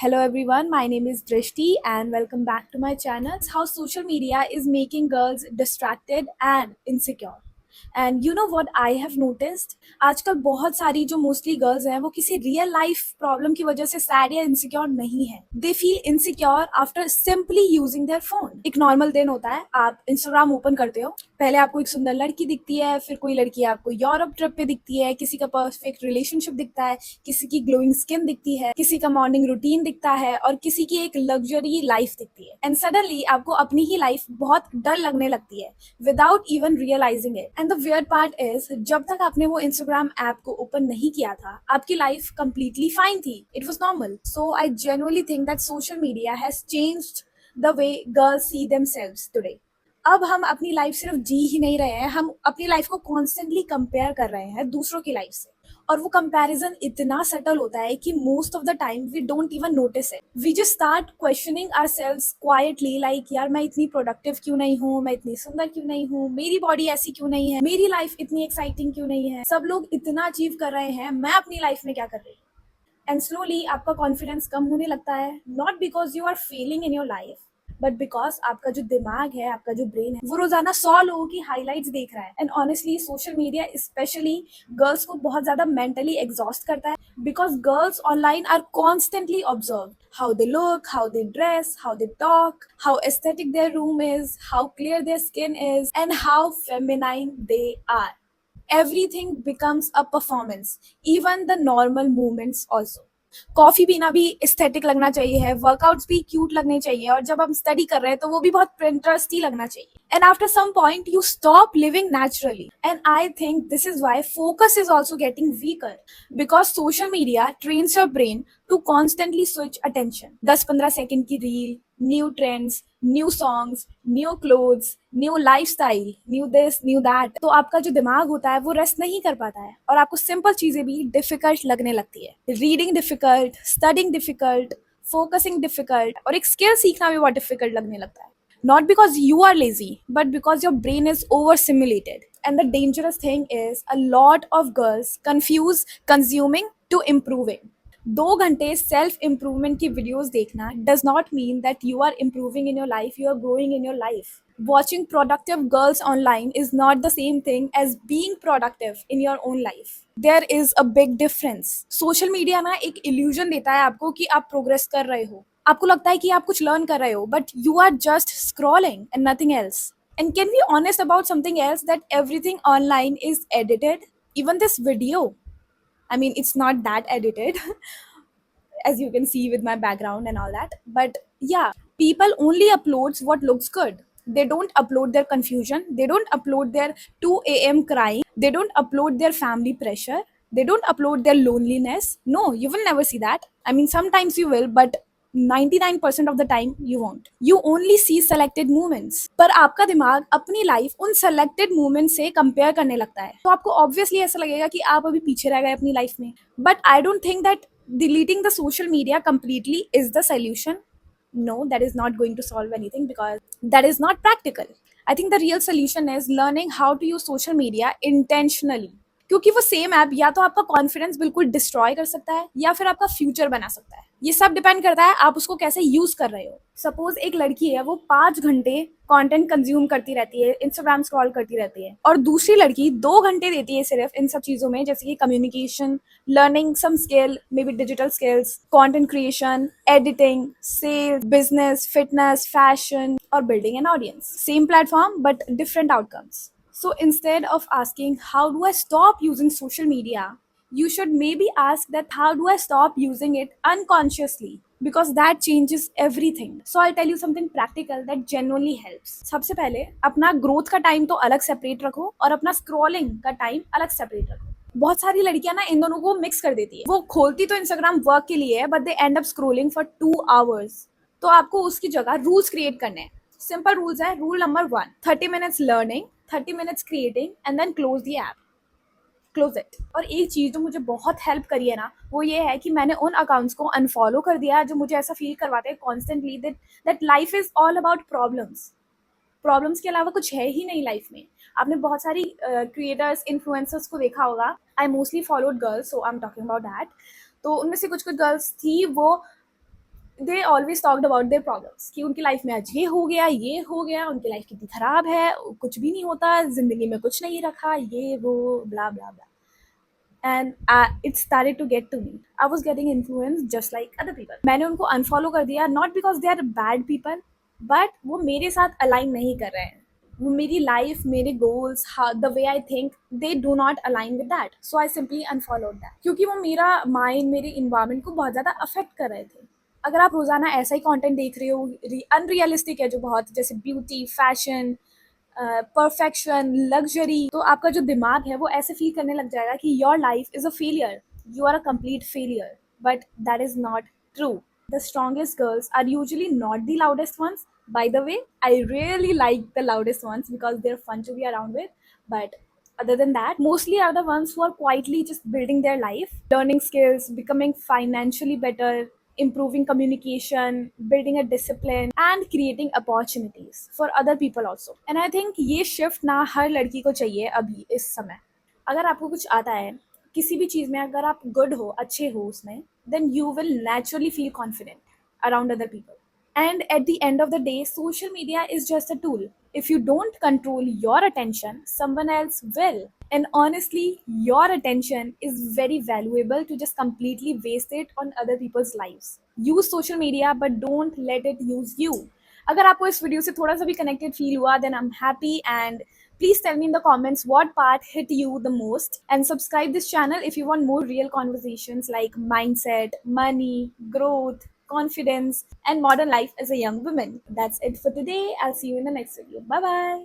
Hello everyone, my name is Drishti and welcome back to my channel. How social media is making girls distracted and insecure. And you know what I have noticed? आजकल बहुत सारी जो mostly girls हैं वो किसी real life problem की वजह से सैड या इनसिक्योर नहीं है. They feel insecure after simply using their phone. एक नॉर्मल दिन होता है, आप इंस्टाग्राम ओपन करते हो, पहले आपको एक सुंदर लड़की दिखती है, फिर कोई लड़की आपको यूरोप ट्रिप पे दिखती है, किसी का परफेक्ट रिलेशनशिप दिखता है, किसी की ग्लोइंग स्किन दिखती है, किसी का मॉर्निंग रूटीन दिखता है और किसी की एक लग्जरी लाइफ दिखती है. एंड सडनली आपको अपनी ही लाइफ बहुत डर लगने लगती है without even realising it. And the weird part is, जब तक आपने वो इंस्टाग्राम ऐप को ओपन नहीं किया था, आपकी लाइफ कंप्लीटली फाइन थी. It was normal. So I genuinely think that social media has changed the way girls see themselves today. अब हम अपनी लाइफ सिर्फ जी ही नहीं रहे हैं, हम अपनी लाइफ को कॉन्स्टेंटली कंपेयर कर रहे हैं दूसरों की लाइफ से. और वो कंपैरिजन इतना सटल होता है कि most of the time we don't even notice it. We just start questioning ourselves quietly, like यार मैं इतनी प्रोडक्टिव क्यों नहीं हूँ, मैं इतनी सुंदर क्यों नहीं हूँ, मेरी बॉडी ऐसी क्यों नहीं है, मेरी लाइफ इतनी एक्साइटिंग क्यों नहीं है, सब लोग इतना अचीव कर रहे हैं, मैं अपनी लाइफ में क्या कर रही हूँ. एंड स्लोली आपका कॉन्फिडेंस कम होने लगता है, not because you are failing in your life but because आपका जो दिमाग है, आपका जो ब्रेन है, वो रोजाना 100 लोगों की हाईलाइट्स देख रहा है. And honestly social media specially girls को बहुत ज्यादा मेंटली एग्जॉस्ट करता है because girls online are constantly observe how they look, how they dress, how they talk, how aesthetic their room is, how clear their skin is, and how feminine they are. Everything becomes a performance, even the normal movements also. Coffee पीना भी aesthetic लगना चाहिए, workouts भी cute लगने चाहिए, और जब हम स्टडी कर रहे हैं तो वो भी बहुत इंटरेस्टी लगना चाहिए. And after some point you stop living naturally. And I think this is why focus is also getting weaker because social media trains your brain to constantly switch attention. 10-15 second की reel, new trends, new songs, new clothes, new lifestyle, new this new that. तो आपका जो दिमाग होता है वो rest नहीं कर पाता है और आपको सिंपल चीजें भी डिफिकल्ट लगने लगती है. Reading difficult, studying difficult, focusing difficult, और एक स्किल सीखना भी बहुत डिफिकल्ट लगने लगता है. Not because you are lazy, but because your brain is overstimulated. And the dangerous thing is, a lot of girls confuse consuming to improving. 2 घंटे self improvement की वीडियोस देखना does not mean that you are improving in your life, you are growing in your life. Watching productive girls online is not the same thing as being productive in your own life. There is a big difference. Social media ना एक illusion देता है आपको कि आप progress कर रहे हो. आपको लगता है कि आप कुछ learn कर रहे हो, but you are just scrolling and nothing else. And can we honest about something else, that everything online is edited? Even this video, I mean, it's not that edited, as you can see with my background and all that. But yeah, people only uploads what looks good. They don't upload their confusion. They don't upload their 2 a.m. crying. They don't upload their family pressure. They don't upload their loneliness. No, you will never see that. I mean, sometimes you will, but 99% of the time you won't. You only see selected moments. पर आपका दिमाग अपनी life उन selected moments से compare करने लगता है, तो आपको ऑब्वियसली ऐसा लगेगा कि आप अभी पीछे रह गए अपनी लाइफ में. But I don't think that deleting the social media completely is the solution. No, that is not going to solve anything because that is not practical. I think the real solution is learning how to use social media intentionally. क्योंकि वो same app या तो आपका confidence बिल्कुल destroy कर सकता है या फिर आपका फ्यूचर बना सकता है. ये सब डिपेंड करता है आप उसको कैसे यूज कर रहे हो. सपोज एक लड़की है, वो 5 घंटे कंटेंट कंज्यूम करती रहती है, इंस्टाग्राम स्क्रॉल करती रहती है, और दूसरी लड़की 2 घंटे देती है सिर्फ इन सब चीजों में, जैसे कि communication, learning some skill, maybe digital skills, content creation, editing, sales, business, fitness, fashion, और building an audience. Same platform but different outcomes. So instead of asking, how do I stop using social media? You should maybe ask that, how do I stop using it unconsciously? Because that changes everything. So I'll tell you something practical that genuinely helps. सबसे पहले अपना growth का time तो अलग separate रखो और अपना scrolling का टाइम अलग सेपरेट रखो. बहुत सारी लड़कियां ना इन दोनों को मिक्स कर देती है. वो खोलती तो इंस्टाग्राम वर्क के लिए है, but they and up scrolling for 2 hours. तो आपको उसकी जगह रूल्स क्रिएट करने हैं. सिंपल रूल्स है. Rule number 1, 30 minutes learning, 30 minutes creating, and then close the app. Close it. और एक चीज़ जो मुझे बहुत हेल्प करी है ना, वो ये है कि मैंने उन अकाउंट्स को अनफॉलो कर दिया जो मुझे ऐसा फील करवाते हैं constantly that life is all about problems के अलावा कुछ है ही नहीं लाइफ में. आपने बहुत सारी क्रिएटर्स, इन्फ्लुएंसर्स को देखा होगा. I mostly followed girls, so I am talking about that. तो उनमें से कुछ गर्ल्स थी, वो they always talked about their problems कि उनकी लाइफ में आज ये हो गया, उनकी लाइफ कितनी खराब है, कुछ भी नहीं होता, ज़िंदगी में कुछ नहीं रखा, ये वो blah blah blah. And it started to get to me. I was getting influenced just like other people. मैंने उनको अनफॉलो कर दिया, not because they are bad people, but वो मेरे साथ अलाइन नहीं कर रहे हैं। वो मेरी लाइफ, मेरे goals, the way I think, they do not align with that, so I simply unfollowed that, क्योंकि वो मेरा माइंड, मेरे इन्वायरमेंट को बहुत ज़्यादा अफेक्ट कर रहे थे। अगर आप रोज़ाना ऐसा ही कंटेंट देख रहे हो, अनरियलिस्टिक है जो बहुत, जैसे ब्यूटी, फैशन, परफेक्शन, लग्जरी, तो आपका जो दिमाग है वो ऐसे फील करने लग जाएगा कि your life is a failure, you are a complete failure, but that is not true. The strongest girls are usually not the loudest ones. By the way, I really like the loudest ones because they're fun to be around with. But other than that, mostly are the ones who are quietly just building their life, learning skills, becoming financially better, improving communication, building a discipline, and creating opportunities for other people also. And I think ये shift ना हर लड़की को चाहिए अभी इस समय। अगर आपको कुछ आता है किसी भी चीज़ में, अगर आप गुड हो, अच्छे हो उसमें, then you will naturally feel confident around other people. And at the end of the day, social media is just a tool. If you don't control your attention, someone else will. And honestly, your attention is very valuable to just completely waste it on other people's lives. Use social media, but don't let it use you. अगर आपको इस video से थोड़ा सा भी connected feel हुआ, then I'm happy, and please tell me in the comments what part hit you the most, and subscribe this channel if you want more real conversations like mindset, money, growth, confidence, and modern life as a young woman. That's it for today. I'll see you in the next video. Bye bye.